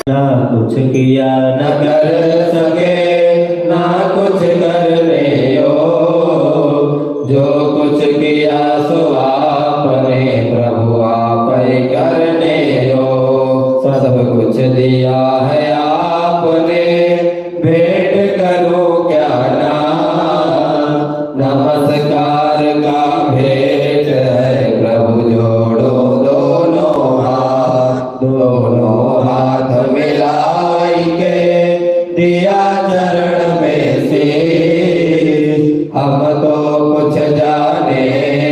ना कुछ किया न कर सके ना कुछ करने जो कुछ किया सो आपने प्रभु आप ही करने हो। सब कुछ दिया है आपने भेंट करो क्या नाम। नमस्कार का भेंट है प्रभु जोड़ो दोनों हाथ मिलाई के दिया चरण में से। हम तो कुछ जाने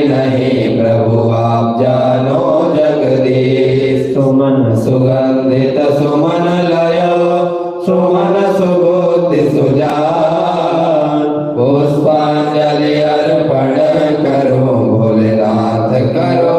नहीं प्रभु आप जानो जगदीश। सुमन सुगंधित सुमन लयो सुमन सुबोधि सुजान। पुष्पांजलि अर्पण करो भोलेनाथ करो